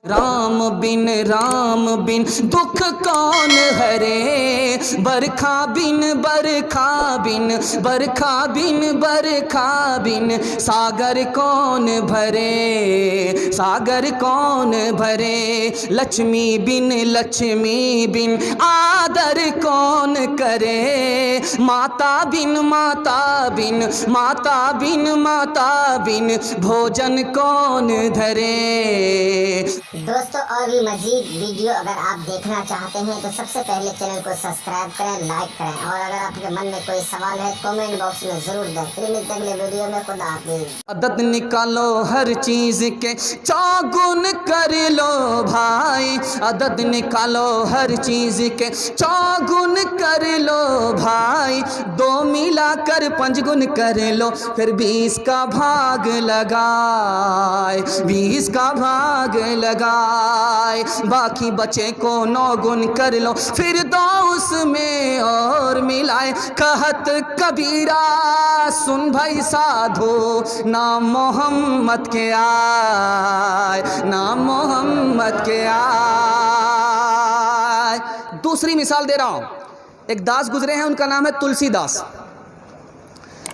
राम बिन दुख कौन हरे, बरखा बिन सागर कौन भरे, लक्ष्मी बिन आदर कौन करे, माता बिन भोजन कौन धरे। दोस्तों और भी मजीद वीडियो अगर आप देखना चाहते हैं तो सबसे पहले चैनल को सब्सक्राइब करें, लाइक करें, और अगर आपके मन में कोई सवाल है कमेंट बॉक्स में जरूर दें। फिर मिलते हैं अगले वीडियो में। खुदा हाफिज़। अदद निकालो हर चीज के चौगुन कर लो भाई, अदद निकालो हर चीज के चौगुन कर लो भाई, 2 मिलाकर 5 गुण कर लो, फिर 20 का भाग लगाए, 20 का भाग लगाए, बाकी बचे को 9 गुण कर लो, फिर 2 उसमें और मिलाए। कहत कबीरा सुन भाई साधो, नाम मोहम्मद के आए, नाम मोहम्मद के आए। दूसरी मिसाल दे रहा हूं, एक दास गुजरे हैं, उनका नाम है तुलसीदास।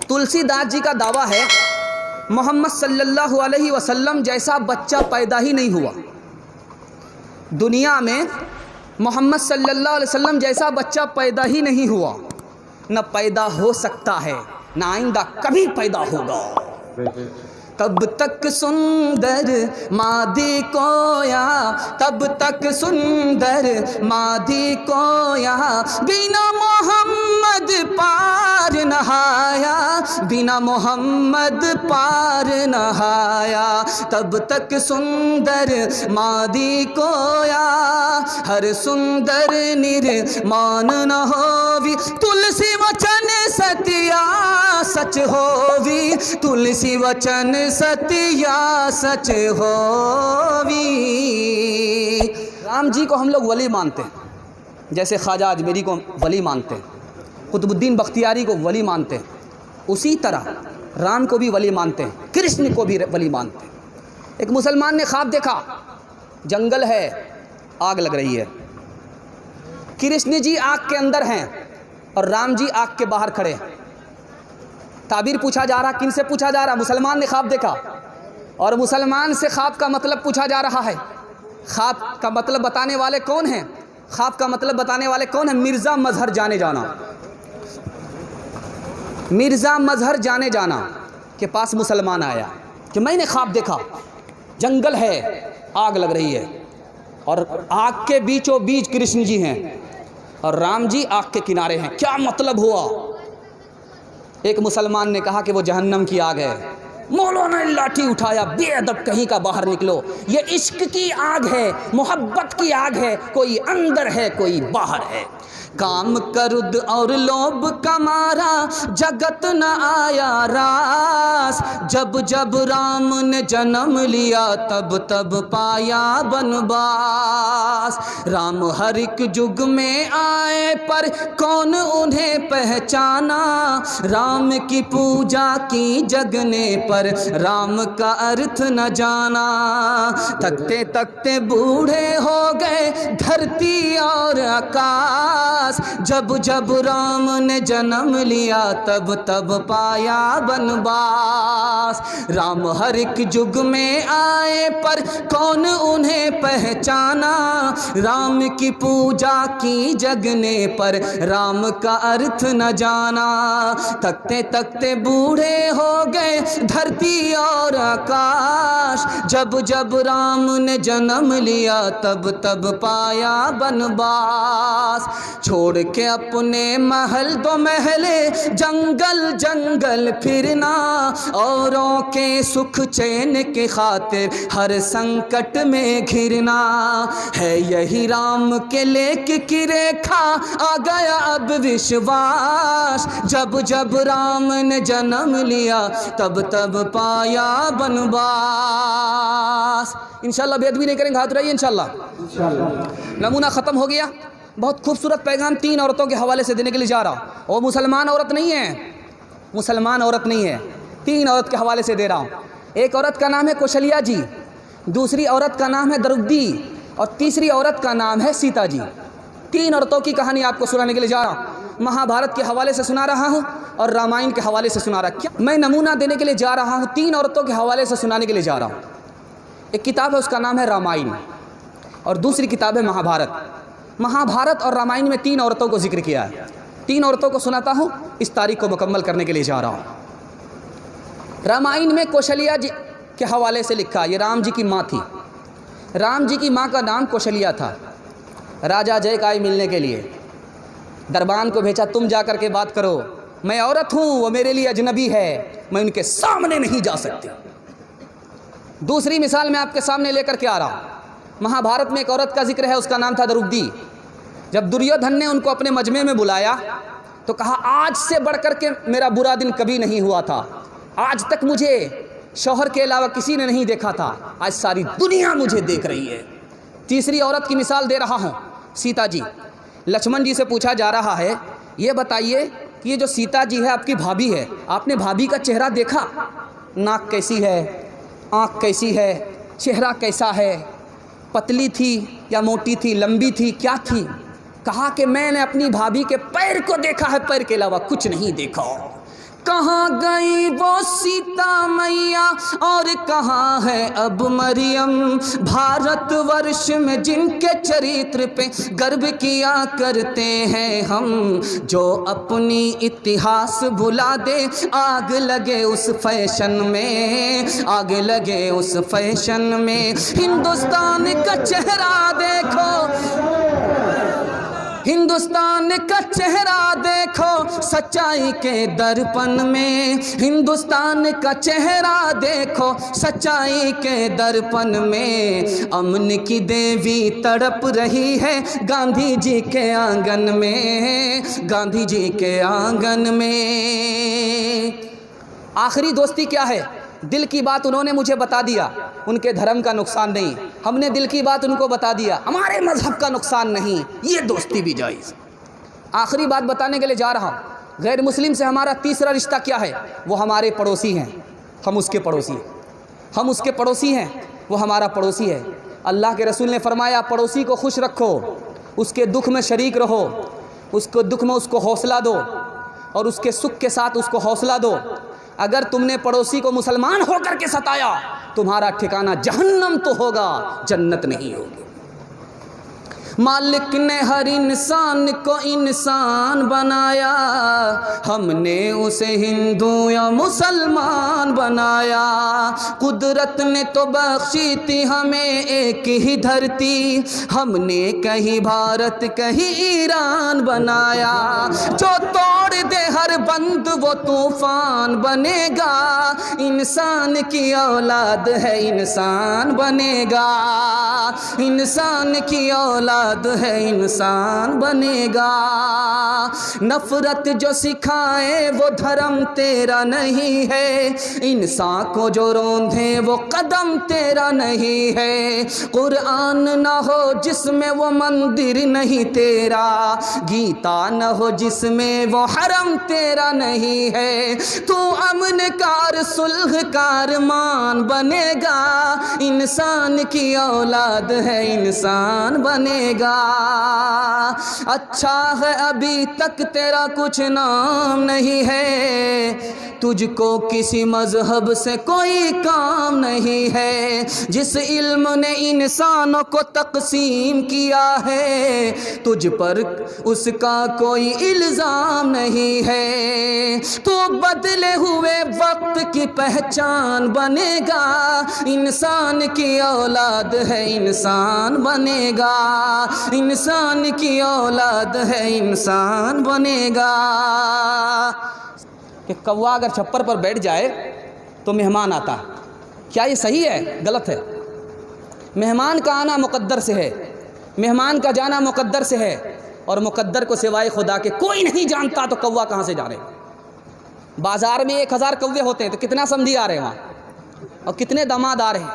तुलसीदास जी का दावा है मोहम्मद सल्लल्लाहु अलैहि वसल्लम जैसा बच्चा पैदा ही नहीं हुआ। दुनिया में मोहम्मद सल्लल्लाहु अलैहि वसल्लम जैसा बच्चा पैदा ही नहीं हुआ, न पैदा हो सकता है, न आइंदा कभी पैदा होगा। तब तक सुंदर मादी कोया, तब तक सुंदर मादी कोया, बिना मोहम्मद पार नहाया, बिना मोहम्मद पार नहाया। तब तक सुंदर मादी कोया, हर सुंदर निर्माण न होवी, तुलसी वचन सत्या सच होवी, तुलसी वचन सत्या सच होवी। राम जी को हम लोग वली मानते हैं, जैसे ख्वाजा अजमेरी को वली मानते हैं, कुतुबुद्दीन बख्तियारी को वली मानते हैं, उसी तरह राम को भी वली मानते हैं, कृष्ण को भी वली मानते हैं। एक मुसलमान ने ख्वाब देखा, जंगल है, आग लग रही है, कृष्ण जी आग के अंदर हैं और राम जी आग के बाहर खड़े हैं। ताबीर पूछा जा रहा, किन से पूछा जा रहा? मुसलमान ने ख्वाब देखा और मुसलमान से ख्वाब का मतलब पूछा जा रहा है। ख्वाब का मतलब बताने वाले कौन हैं? ख्वाब का मतलब बताने वाले कौन हैं? मिर्ज़ा मजहर जाने जाना, मिर्ज़ा मजहर जाने जाना के पास मुसलमान आया कि मैंने ख्वाब देखा, जंगल है, आग लग रही है और आग के बीचों बीच कृष्ण जी हैं और राम जी आग के किनारे हैं, क्या मतलब हुआ? एक मुसलमान ने कहा कि वो जहन्नम की आग है। मौलाना ने लाठी उठाया, बेअदब कहीं का, बाहर निकलो, ये इश्क की आग है, मोहब्बत की आग है, कोई अंदर है कोई बाहर है। काम करुद और लोभ कमारा, जगत न आया रास, जब जब राम ने जन्म लिया तब तब पाया बनवास। राम हर एक युग में आए पर कौन उन्हें पहचाना, राम की पूजा की जगने पर राम का अर्थ न जाना। तकते तकते बूढ़े हो गए धरती और आकाश, जब जब राम ने जन्म लिया तब तब पाया बनवास। राम हर एक युग में आए पर कौन उन्हें पहचाना, राम की पूजा की जगने पर राम का अर्थ न जाना। तकते तकते बूढ़े हो गए धरती और आकाश, जब जब राम ने जन्म लिया तब तब पाया बनवास। छोड़ के अपने महल 2 महले, जंगल जंगल फिरना, औरों के सुख चैन के खातिर हर संकट में घिरना। है यही राम के लेख की रेखा, आ गया अब विश्वास, जब जब राम ने जन्म लिया तब तब पाया बनवास। इंशाल्लाह बेद भी नहीं करेंगे, हाथ रहिए इंशाल्लाह। नमूना ख़त्म हो गया। बहुत खूबसूरत पैगाम 3 औरतों के हवाले से देने के लिए जा रहा हूँ। वो मुसलमान औरत नहीं है, मुसलमान औरत नहीं है, 3 औरत के हवाले से दे रहा हूँ। एक औरत का नाम है कौशल्या जी। दूसरी औरत का नाम है द्रौपदी और तीसरी औरत का नाम है सीता जी। 3 औरतों की कहानी आपको सुनाने के लिए जा रहा हूँ। महाभारत के हवाले से सुना रहा हूँ और रामायण के हवाले से सुना रहा। क्या मैं नमूना देने के लिए जा रहा हूँ, 3 औरतों के हवाले से सुनाने के लिए जा रहा हूँ। एक किताब है, उसका नाम है रामायण, और दूसरी किताब है महाभारत। महाभारत और रामायण में 3 औरतों को जिक्र किया है। 3 औरतों को सुनाता हूँ, इस तारीख को मुकम्मल करने के लिए जा रहा हूँ। रामायण में कौशल्या जी के हवाले से लिखा, ये राम जी की माँ थी। राम जी की माँ का नाम कौशल्या था। राजा जय का मिलने के लिए दरबान को भेजा, तुम जा कर के बात करो, मैं औरत हूँ, वो मेरे लिए अजनबी है, मैं उनके सामने नहीं जा सकती। दूसरी मिसाल मैं आपके सामने लेकर के आ रहा हूँ। महाभारत में एक औरत का जिक्र है, उसका नाम था द्रौपदी। जब दुर्योधन ने उनको अपने मजमे में बुलाया तो कहा, आज से बढ़कर के मेरा बुरा दिन कभी नहीं हुआ था, आज तक मुझे शौहर के अलावा किसी ने नहीं देखा था, आज सारी दुनिया मुझे देख रही है। तीसरी औरत की मिसाल दे रहा हूँ, सीता जी। लक्ष्मण जी से पूछा जा रहा है, ये बताइए कि ये जो सीता जी है आपकी भाभी है, आपने भाभी का चेहरा देखा? नाक कैसी है, आँख कैसी है, चेहरा कैसा है, पतली थी या मोटी थी, लंबी थी, क्या थी? कहा कि मैंने अपनी भाभी के पैर को देखा है, पैर के अलावा कुछ नहीं देखा। कहाँ गई वो सीता मैया और कहाँ है अब मरियम, भारतवर्ष में जिनके चरित्र पे गर्व किया करते हैं हम, जो अपनी इतिहास भुला दे, आग लगे उस फैशन में, आग लगे उस फैशन में। हिंदुस्तान का चेहरा देखो, हिंदुस्तान का चेहरा देखो सच्चाई के दर्पण में, हिंदुस्तान का चेहरा देखो सच्चाई के दर्पण में। अमन की देवी तड़प रही है गांधी जी के आंगन में, गांधी जी के आंगन में। आखिरी दोस्ती क्या है? दिल की बात उन्होंने मुझे बता दिया, उनके धर्म का नुकसान नहीं, हमने दिल की बात उनको बता दिया, हमारे मजहब का नुकसान नहीं, ये दोस्ती भी जायज़। आखिरी बात बताने के लिए जा रहा हूँ। गैर मुस्लिम से हमारा तीसरा रिश्ता क्या है? वो हमारे पड़ोसी हैं, हम उसके पड़ोसी हैं। हम उसके पड़ोसी हैं, वो हमारा पड़ोसी है। अल्लाह के रसूल ने फरमाया, पड़ोसी को खुश रखो, उसके दुख में शरीक रहो, उसको दुख में उसको हौसला दो और उसके सुख के साथ उसको हौसला दो। अगर तुमने पड़ोसी को मुसलमान होकर के सताया, तुम्हारा ठिकाना जहन्नम तो होगा, जन्नत नहीं होगी। मालिक ने हर इंसान को इंसान बनाया, हमने उसे हिंदू या मुसलमान बनाया। कुदरत ने तो बख्शी थी हमें एक ही धरती, हमने कहीं भारत कहीं ईरान बनाया। जो तोड़ दे हर बंद वो तूफान बनेगा, इंसान की औलाद है इंसान बनेगा, इंसान की औलाद है इंसान बनेगा। नफरत जो सिखाए वो धर्म तेरा नहीं है, इंसान को जो रोंधे वो कदम तेरा नहीं है। कुरान न हो जिसमें वो मंदिर नहीं तेरा, गीता न हो जिसमें वो हरम तेरा नहीं है। तू अमन कार सुलह कार मान बनेगा, इंसान की औलाद है इंसान बनेगा। अच्छा है अभी तक तेरा कुछ नाम नहीं है, तुझको किसी मजहब से कोई काम नहीं है। जिस इल्म ने इंसानों को तकसीम किया है, तुझ पर उसका कोई इल्ज़ाम नहीं है। तो बदले हुए वक्त की पहचान बनेगा, इंसान की औलाद है इंसान बनेगा, इंसान की औलाद है इंसान बनेगा। कि कौवा अगर छप्पर पर बैठ जाए तो मेहमान आता है, क्या ये सही है? गलत है। मेहमान का आना मुकद्दर से है, मेहमान का जाना मुकद्दर से है, और मुकद्दर को सिवाय खुदा के कोई नहीं जानता, तो कौवा कहाँ से जाने? बाज़ार में 1000 कौवे होते हैं तो कितना समधी आ रहे हैं वहाँ, और कितने दामाद आ रहे हैं।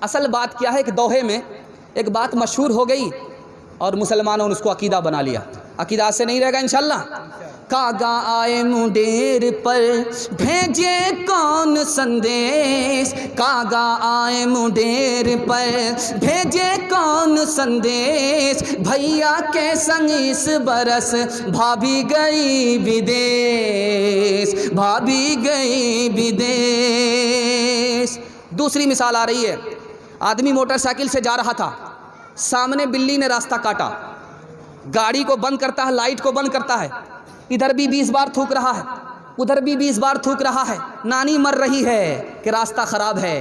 असल बात क्या है कि दोहे में एक बात मशहूर हो गई और मुसलमानों ने उसको अकीदा बना लिया। अकीदा से नहीं रहेगा इंशाल्लाह। कागा आए मुंडेर पर भेजे कौन संदेश, कागा आए मुंडेर पर भेजे कौन संदेश, भैया के संग इस बरस भाभी गई विदेश, भाभी गई विदेश। दूसरी मिसाल आ रही है, आदमी मोटरसाइकिल से जा रहा था, सामने बिल्ली ने रास्ता काटा, गाड़ी को बंद करता है, लाइट को बंद करता है, इधर भी 20 बार थूक रहा है, उधर भी 20 बार थूक रहा है। नानी मर रही है कि रास्ता ख़राब है,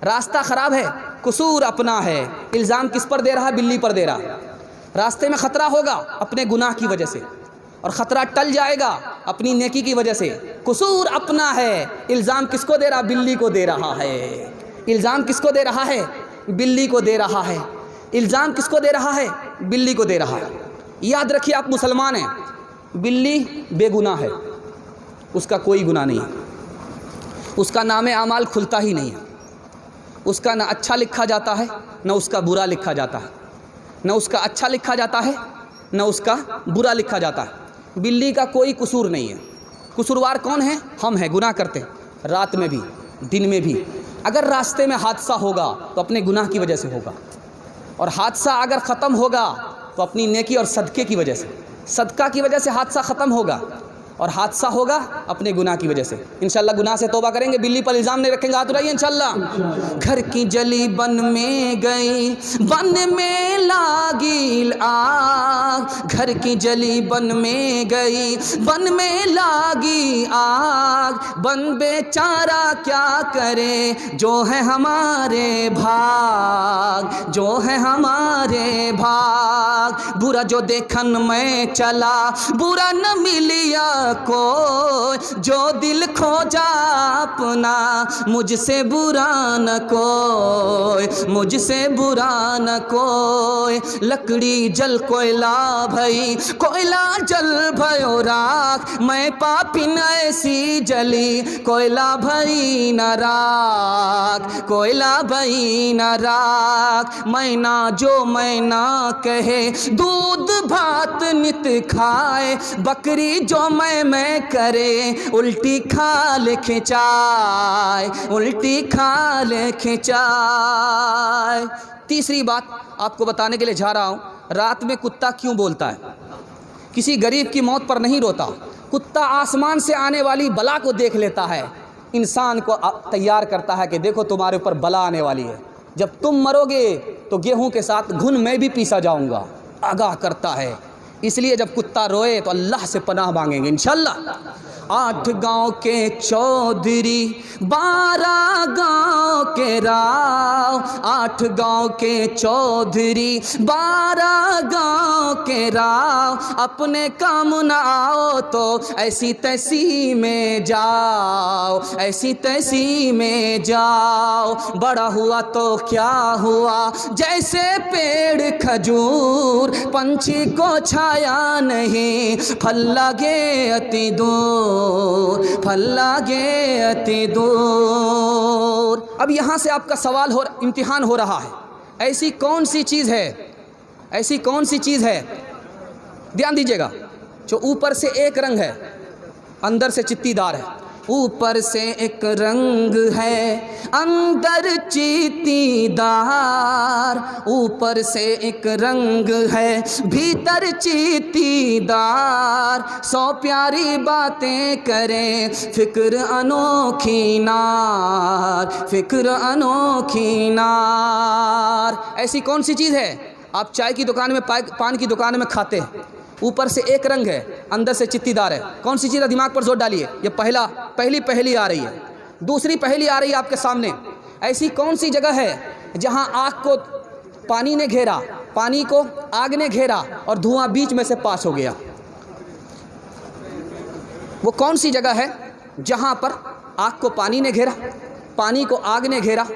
रास्ता ख़राब है, कसूर अपना है। इल्ज़ाम किस पर दे रहा है? बिल्ली पर दे रहा है। रास्ते में ख़तरा होगा अपने गुनाह की वजह से, और ख़तरा टल जाएगा अपनी नेकी की वजह से। कसूर अपना है, इल्ज़ाम किसको दे रहा? बिल्ली को दे रहा है। इल्ज़ाम किसको दे रहा है? बिल्ली को दे रहा है। इल्ज़ाम किसको दे रहा है? बिल्ली को दे रहा है। याद रखिए, आप मुसलमान हैं, बिल्ली बेगुनाह है, उसका कोई गुनाह नहीं है, उसका नाम आमाल खुलता ही नहीं है, उसका ना अच्छा लिखा जाता है ना उसका बुरा लिखा जाता है, ना उसका अच्छा लिखा जाता है ना उसका बुरा लिखा जाता है। बिल्ली का कोई कसूर नहीं है। कसूरवार कौन है? हम हैं, गुनाह करते हैं, रात में भी दिन में भी। अगर रास्ते में हादसा होगा तो अपने गुनाह की वजह से होगा, और हादसा अगर ख़त्म होगा तो अपनी नेकी और सदक़े की वजह से, सदका की वजह से हादसा ख़त्म होगा, और हादसा होगा अपने गुनाह की वजह से। इंशाल्लाह गुनाह से तौबा करेंगे, बिल्ली पर इल्ज़ाम नहीं रखेंगे, हाथ उठाइए इंशाल्लाह। घर की जली बन में गई, बन में लागी आग, घर की जली बन में गई, बन में लागी आग, बन बेचारा क्या करे, जो है हमारे भाग, जो है हमारे भाग। बुरा जो देखन में चला, बुरा न मिलिया को, जो दिल खोजा अपना, मुझसे बुरा न कोई, मुझसे बुरा न कोई। लकड़ी जल कोयला भई, कोयला जल भयो राख, मैं पापिन ऐसी जली, कोयला भई न राख, कोयला भई न राख। मैना जो मैना कहे, दूध भात नित खाए, बकरी जो मैं करे, उल्टी खाल खिंचाए, उल्टी खाल खिंचाए। तीसरी बात आपको बताने के लिए जा रहा हूँ, रात में कुत्ता क्यों बोलता है? किसी गरीब की मौत पर नहीं रोता, कुत्ता आसमान से आने वाली बला को देख लेता है, इंसान को तैयार करता है कि देखो तुम्हारे ऊपर बला आने वाली है, जब तुम मरोगे तो गेहूं के साथ घुन मैं भी पीसा जाऊंगा, आगाह करता है। इसलिए जब कुत्ता रोए तो अल्लाह से पनाह मांगेंगे इंशाल्लाह। 8 गांव के चौधरी, 12 गांव के राव, 8 गांव के चौधरी, 12 गांव के राव, अपने काम न आओ तो ऐसी तैसी में जाओ, ऐसी तैसी में जाओ। बड़ा हुआ तो क्या हुआ, जैसे पेड़ खजूर, पंछी को छाया नहीं, फल लगे अति दूर, फल लगे अति दूर। अब यहाँ से आपका सवाल हो, इम्तिहान हो रहा है, ऐसी कौन सी चीज़ है, ऐसी कौन सी चीज़ है, ध्यान दीजिएगा, जो ऊपर से एक रंग है, अंदर से चित्तीदार है। ऊपर से एक रंग है, अंदर चीतीदार, ऊपर से एक रंग है, भीतर चीतीदार। 100 प्यारी बातें करें, फिक्र अनोखी नार, फिक्र अनोखी नार। ऐसी कौन सी चीज़ है? आप चाय की दुकान में, पान की दुकान में खाते हैं, ऊपर से एक रंग है, अंदर से चित्तीदार है। कौन सी चीज़ है? दिमाग पर जोर डालिए। ये पहली आ रही है। दूसरी पहली आ रही है आपके सामने। ऐसी कौन सी जगह है जहां आग को पानी ने घेरा, पानी को आग ने घेरा और धुआं बीच में से पास हो गया? वो कौन सी जगह है जहां पर आग को पानी ने घेरा, पानी को आग ने घेरा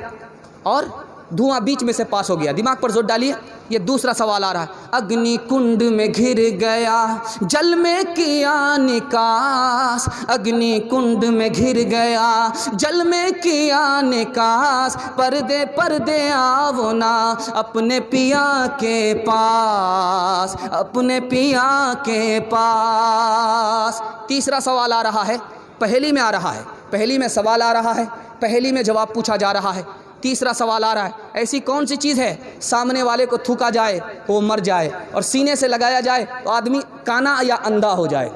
और धुआं बीच में से पास हो गया। दिमाग पर जोर डालिए। ये दूसरा सवाल आ रहा है। अग्नि कुंड में घिर गया, जल में किया निकास। अग्नि कुंड में घिर गया, जल में किया निकास। पर्दे पर्दे आओ ना अपने पिया के पास, अपने पिया के पास। तीसरा सवाल आ रहा है, पहेली में आ रहा है, पहेली में सवाल आ रहा है, पहेली में जवाब पूछा जा रहा है। तीसरा सवाल आ रहा है, ऐसी कौन सी चीज़ है सामने वाले को थूका जाए तो वो मर जाए, और सीने से लगाया जाए तो आदमी काना या अंधा हो जाए,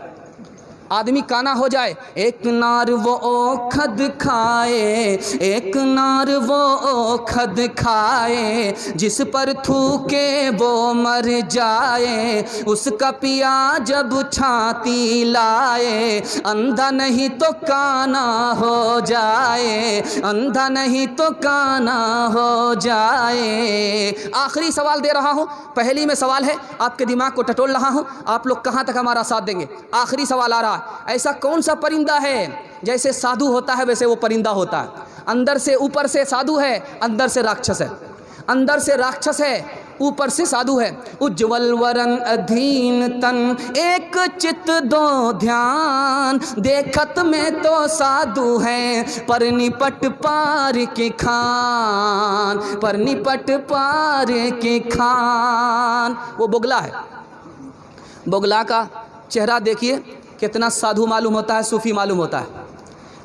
आदमी काना हो जाए। एक नार वो ओखद खाए, एक नार वो ओखद खाए, जिस पर थूके वो मर जाए। उसका पिया जब छाती लाए, अंधा नहीं तो काना हो जाए, अंधा नहीं तो काना हो जाए। आखिरी सवाल दे रहा हूँ, पहली में सवाल है, आपके दिमाग को टटोल रहा हूँ, आप लोग कहाँ तक हमारा साथ देंगे। आखिरी सवाल आ रहा है, ऐसा कौन सा परिंदा है, जैसे साधु होता है वैसे वो परिंदा होता है, अंदर से ऊपर से साधु है, अंदर से राक्षस है, अंदर से राक्षस है, ऊपर से साधु है। उज्ज्वल वरन अधीन तन, एक चित दो ध्यान। देखत में तो साधु है, पर निपट पार के खान, पर निपट पार के खान। वो बोगला है। बोगला का चेहरा देखिए कितना साधु मालूम होता है, सूफी मालूम होता है,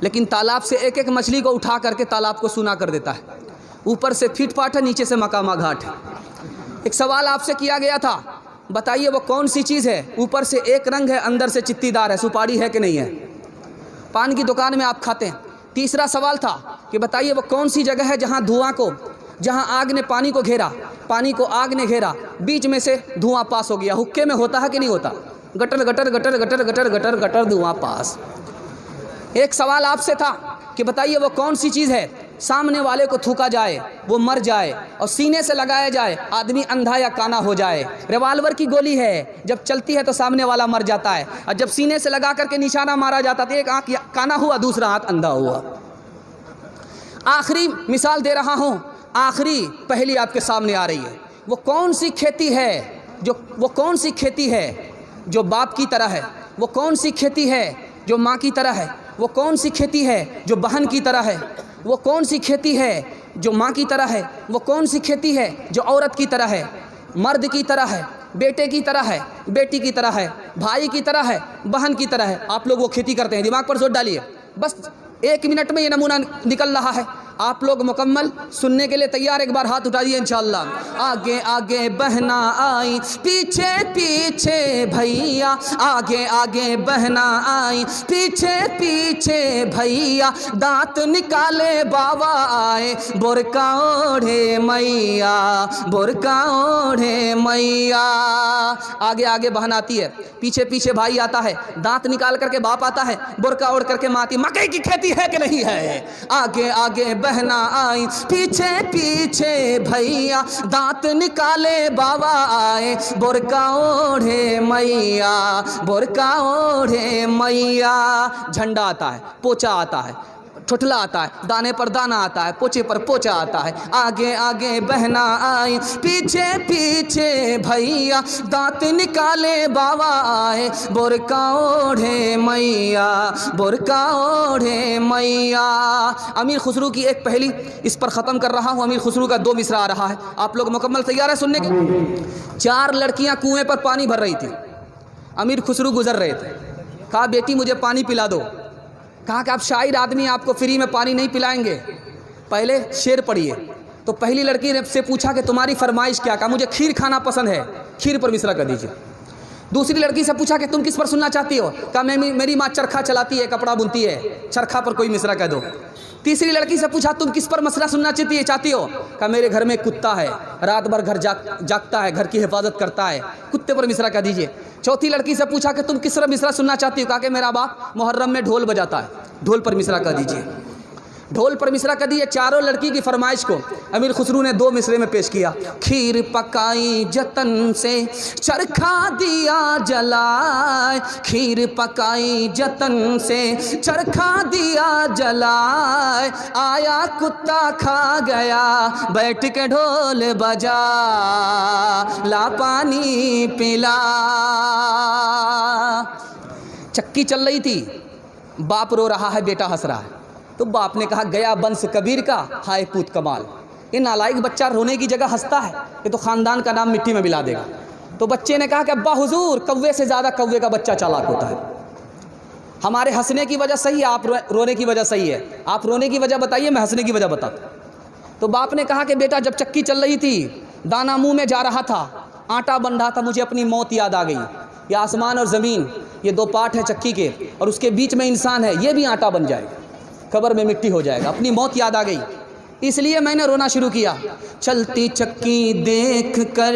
लेकिन तालाब से एक एक मछली को उठा करके तालाब को सूना कर देता है। ऊपर से फीट फाट है, नीचे से मकामा घाट है। एक सवाल आपसे किया गया था, बताइए वो कौन सी चीज़ है, ऊपर से एक रंग है, अंदर से चित्तीदार है, सुपारी है कि नहीं है, पान की दुकान में आप खाते हैं। तीसरा सवाल था कि बताइए वो कौन सी जगह है जहाँ धुआं को, जहाँ आग ने पानी को घेरा, पानी को आग ने घेरा, बीच में से धुआं पास हो गया। हुक्के में होता है कि नहीं होता, gutter gutter gutter gutter gutter gutter gutter धुआं पास। एक सवाल आपसे था कि बताइए वो कौन सी चीज़ है, सामने वाले को थूका जाए वो मर जाए, और सीने से लगाया जाए आदमी अंधा या काना हो जाए। रिवाल्वर की गोली है, जब चलती है तो सामने वाला मर जाता है, और जब सीने से लगा करके निशाना मारा जाता तो एक आँख काना हुआ, दूसरा हाथ अंधा हुआ। आखिरी मिसाल दे रहा हूँ, आखिरी पहेली आपके सामने आ रही है। वो कौन सी खेती है वो कौन सी खेती है जो बाप की तरह है, वो कौन सी खेती है जो माँ की तरह है, वो कौन सी खेती है जो बहन की तरह है, वो कौन सी खेती है जो माँ की तरह है, वो कौन सी खेती है जो औरत की तरह है, मर्द की तरह है, बेटे की तरह है, बेटी की तरह है, भाई की तरह है, बहन की तरह है। आप लोग वो खेती करते हैं। दिमाग पर जोर डालिए, बस 1 मिनट में ये नमूना निकल रहा है। आप लोग मुकम्मल सुनने के लिए तैयार, एक बार हाथ उठाइए इंशाअल्लाह। आगे आगे बहना आई, पीछे पीछे भैया, आगे आगे बहना आई, पीछे पीछे भैया, दांत निकाले बाबा आए, बुरका ओढ़े मैया, बुरका ओढ़े मैया। आगे आगे बहन आती है, पीछे पीछे भाई आता है, दांत निकाल करके बाप आता है, बुरका ओढ़ करके माँ आती। मकई की खेती है कि नहीं है? आगे आगे बहना आई, पीछे पीछे भैया, दांत निकाले बाबा आए, बुरका ओढ़े मैया, बुरका ओढ़े मैया। झंडा आता है, पोचा आता है, ठुठला आता है, दाने पर दाना आता है, पोचे पर पोचा आता है। आगे आगे बहना आई, पीछे पीछे भैया, दांत निकाले बाबा आए, बुरका ओढ़े मैया, बुरका ओढ़े मैया। अमीर खुसरू की एक पहेली इस पर ख़त्म कर रहा हूँ। अमीर खुसरू का 2 मिसरा आ रहा है, आप लोग मुकम्मल तैयार है सुनने के? 4 लड़कियाँ कुएँ पर पानी भर रही थी। अमीर खुसरू गुजर रहे थे, कहा बेटी मुझे पानी पिला दो। कहा कि आप शायर आदमी, आपको फ्री में पानी नहीं पिलाएंगे, पहले शेर पढ़िए। तो पहली लड़की ने से पूछा कि तुम्हारी फरमाइश क्या? कहा मुझे खीर खाना पसंद है, खीर पर मिसरा कर दीजिए। दूसरी लड़की से पूछा कि तुम किस पर सुनना चाहती हो? कहा मेरी माँ चरखा चलाती है, कपड़ा बुनती है, चरखा पर कोई मिसरा कह दो। तीसरी लड़की से पूछा तुम किस पर मसला सुनना चाहती हो? कहा मेरे घर में कुत्ता है, रात भर घर जागता है, घर की हिफाजत करता है, कुत्ते पर मिसरा कह दीजिए। चौथी लड़की से पूछा कि तुम किस पर मिसरा सुनना चाहती हो? कहा कि मेरा बाप मुहर्रम में ढोल बजाता है, ढोल पर मिसरा कह दीजिए। ढोल पर मिसरा कर दिए। चारों लड़की की फरमाइश को अमीर खुसरू ने 2 मिसरे में पेश किया। खीर पकाई जतन से चरखा दिया जलाए, खीर पकाई जतन से चरखा दिया जलाए, आया कुत्ता खा गया बैठ के ढोल बजा, ला पानी पिला। चक्की चल रही थी, बाप रो रहा है, बेटा हंस रहा है। तो बाप ने कहा गया बंस कबीर का, हाय पूत कमाल। ये नालायक बच्चा रोने की जगह हंसता है, ये तो ख़ानदान का नाम मिट्टी में मिला देगा। तो बच्चे ने कहा कि अब्बा हुजूर, कौवे से ज़्यादा कौवे का बच्चा चालाक होता है। हमारे हंसने की वजह सही है, आप रोने की वजह सही है। आप रोने की वजह बताइए, मैं हंसने की वजह बताता। तो बाप ने कहा कि बेटा, जब चक्की चल रही थी, दाना मुंह में जा रहा था, आटा बन रहा था, मुझे अपनी मौत याद आ गई। ये आसमान और ज़मीन, ये 2 पार्ट हैं चक्की के, और उसके बीच में इंसान है, ये भी आटा बन जाएगा, कब्र में मिट्टी हो जाएगा। अपनी मौत याद आ गई, इसलिए मैंने रोना शुरू किया। चलती चक्की देख कर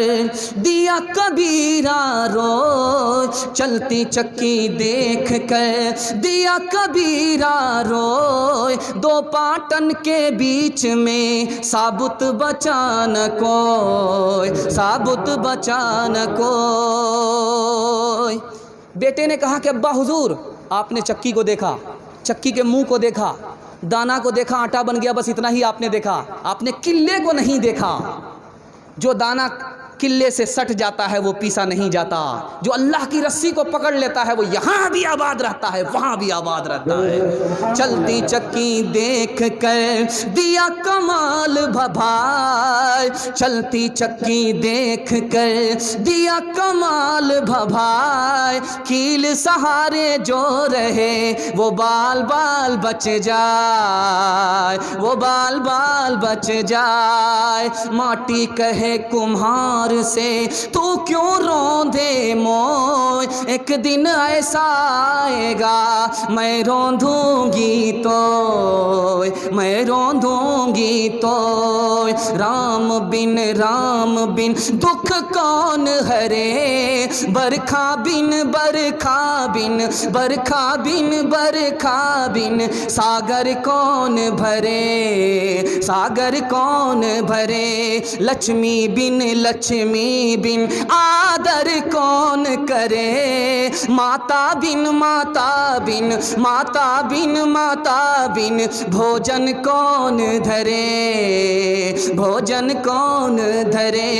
दिया कबीरा रोए, चलती चक्की देख कर दिया कबीरा रोए, 2 पाटन के बीच में साबुत बचा न कोई, साबुत बचा न कोई। बेटे ने कहा कि अब्बा हुजूर, आपने चक्की को देखा, चक्की के मुंह को देखा, दाना को देखा, आटा बन गया, बस इतना ही आपने देखा। आपने किले को नहीं देखा। जो दाना किले से सट जाता है वो पीसा नहीं जाता, जो अल्लाह की रस्सी को पकड़ लेता है वो यहाँ भी आबाद रहता है, वहाँ भी आबाद रहता है। चलती चक्की देख कर दिया कमाल भभाए, चलती चक्की देख कर दिया कमाल भभाए, कील सहारे जो रहे वो बाल बाल बच जाए, वो बाल बाल बच जाए। माटी कहे कुम्हार से तू क्यों रोंदे मोय, एक दिन ऐसा आएगा मैं रोंदूंगी तो, मैं रोंदूंगी तो। राम बिन दुख कौन हरे, बरखा बिन बरखा बिन, बरखा बिन बरखा बिन, सागर कौन भरे, सागर कौन भरे। लक्ष्मी बिन लक्ष्मी बिन आदर कौन करे, माता बिन माता बिन, माता बिन माता बिन, भोजन कौन धरे, भोजन कौन धरे।